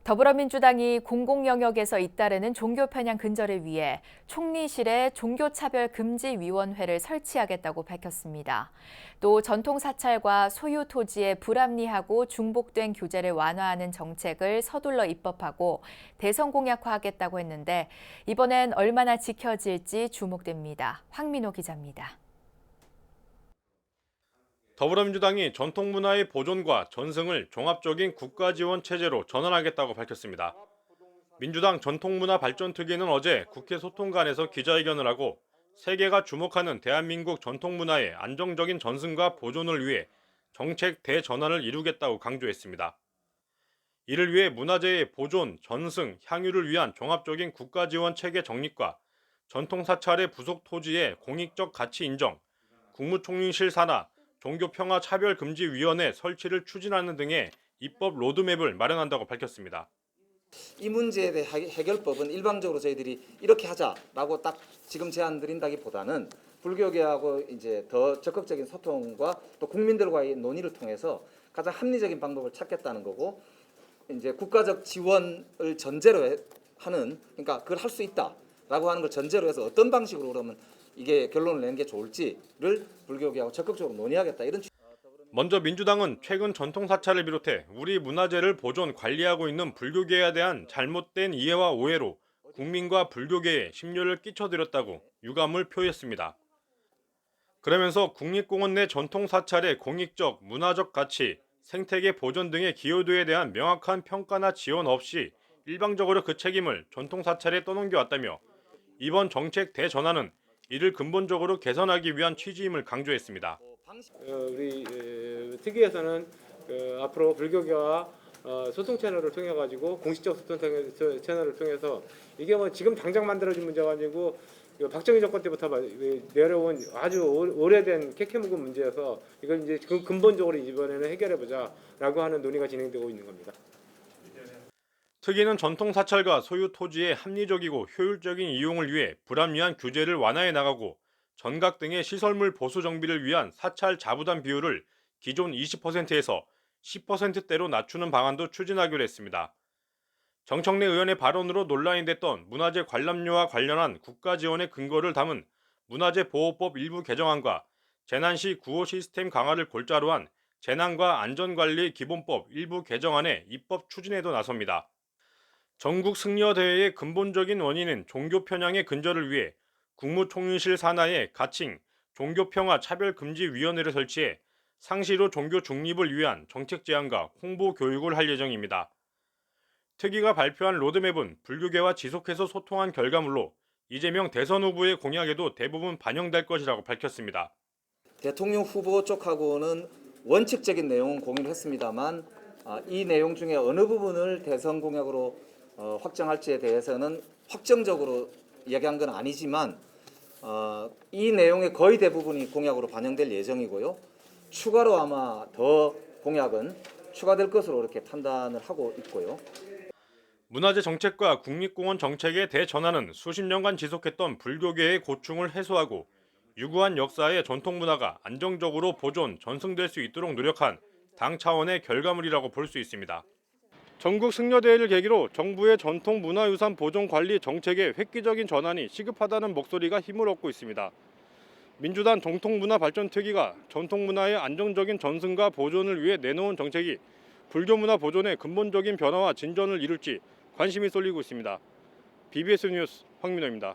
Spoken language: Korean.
더불어민주당이 공공영역에서 잇따르는 종교 편향 근절을 위해 총리실에 종교차별금지위원회를 설치하겠다고 밝혔습니다. 또 전통 사찰과 소유 토지의 불합리하고 중복된 규제를 완화하는 정책을 서둘러 입법하고 대선 공약화하겠다고 했는데 이번엔 얼마나 지켜질지 주목됩니다. 황민호 기자입니다. 더불어민주당이 전통문화의 보존과 전승을 종합적인 국가지원 체제로 전환하겠다고 밝혔습니다. 민주당 전통문화발전특위는 어제 국회 소통관에서 기자회견을 하고 세계가 주목하는 대한민국 전통문화의 안정적인 전승과 보존을 위해 정책 대전환을 이루겠다고 강조했습니다. 이를 위해 문화재의 보존, 전승, 향유를 위한 종합적인 국가지원 체계 정립과 전통사찰의 부속 토지의 공익적 가치 인정, 국무총리실 산하, 종교평화차별금지위원회 설치를 추진하는 등의 입법 로드맵을 마련한다고 밝혔습니다. 이 문제에 대해 해결법은 일방적으로 저희들이 이렇게 하자라고 딱 지금 제안 드린다기보다는 불교계하고 이제 더 적극적인 소통과 또 국민들과의 논의를 통해서 가장 합리적인 방법을 찾겠다는 거고, 이제 국가적 지원을 전제로 하는, 그러니까 그걸 할 수 있다라고 하는 걸 전제로 해서 어떤 방식으로 그러면 이게 결론을 내는 게 좋을지를 불교계하고 적극적으로 논의하겠다, 이런. 먼저 민주당은 최근 전통사찰을 비롯해 우리 문화재를 보존, 관리하고 있는 불교계에 대한 잘못된 이해와 오해로 국민과 불교계에 심려를 끼쳐드렸다고 유감을 표했습니다. 그러면서 국립공원 내 전통사찰의 공익적, 문화적 가치, 생태계 보존 등의 기여도에 대한 명확한 평가나 지원 없이 일방적으로 그 책임을 전통사찰에 떠넘겨왔다며 이번 정책 대전환은 이를 근본적으로 개선하기 위한 취지임을 강조했습니다. 우리 특위에서는 앞으로 불교계와 소통 채널을 통해 가지고 공식적 소통 채널을 통해서 이게 뭐 지금 당장 만들어진 문제가 아니고 박정희 정권 때부터 내려온 아주 오래된 캐캐묵은 문제여서 이걸 이제 근본적으로 이번에는 해결해 보자라고 하는 논의가 진행되고 있는 겁니다. 특위는 전통사찰과 소유 토지의 합리적이고 효율적인 이용을 위해 불합리한 규제를 완화해 나가고 전각 등의 시설물 보수 정비를 위한 사찰 자부담 비율을 기존 20%에서 10%대로 낮추는 방안도 추진하기로 했습니다. 정청래 의원의 발언으로 논란이 됐던 문화재 관람료와 관련한 국가 지원의 근거를 담은 문화재보호법 일부 개정안과 재난 시 구호 시스템 강화를 골자로 한 재난과 안전관리 기본법 일부 개정안의 입법 추진에도 나섭니다. 전국 승려대회의 근본적인 원인은 종교 편향의 근절을 위해 국무총리실 산하의 가칭 종교평화차별금지위원회를 설치해 상시로 종교 중립을 위한 정책 제안과 홍보 교육을 할 예정입니다. 특위가 발표한 로드맵은 불교계와 지속해서 소통한 결과물로 이재명 대선 후보의 공약에도 대부분 반영될 것이라고 밝혔습니다. 대통령 후보 쪽하고는 원칙적인 내용은 공유를 했습니다만 이 내용 중에 어느 부분을 대선 공약으로 확정할지에 대해서는 확정적으로 이야기한 건 아니지만 이 내용의 거의 대부분이 공약으로 반영될 예정이고요. 추가로 아마 더 공약은 추가될 것으로 이렇게 판단을 하고 있고요. 문화재 정책과 국립공원 정책의 대전환은 수십 년간 지속했던 불교계의 고충을 해소하고 유구한 역사의 전통문화가 안정적으로 보존, 전승될 수 있도록 노력한 당 차원의 결과물이라고 볼 수 있습니다. 전국 승려대회를 계기로 정부의 전통문화유산 보존관리 정책의 획기적인 전환이 시급하다는 목소리가 힘을 얻고 있습니다. 민주당 전통문화발전특위가 전통문화의 안정적인 전승과 보존을 위해 내놓은 정책이 불교문화 보존의 근본적인 변화와 진전을 이룰지 관심이 쏠리고 있습니다. BBS 뉴스 황민호입니다.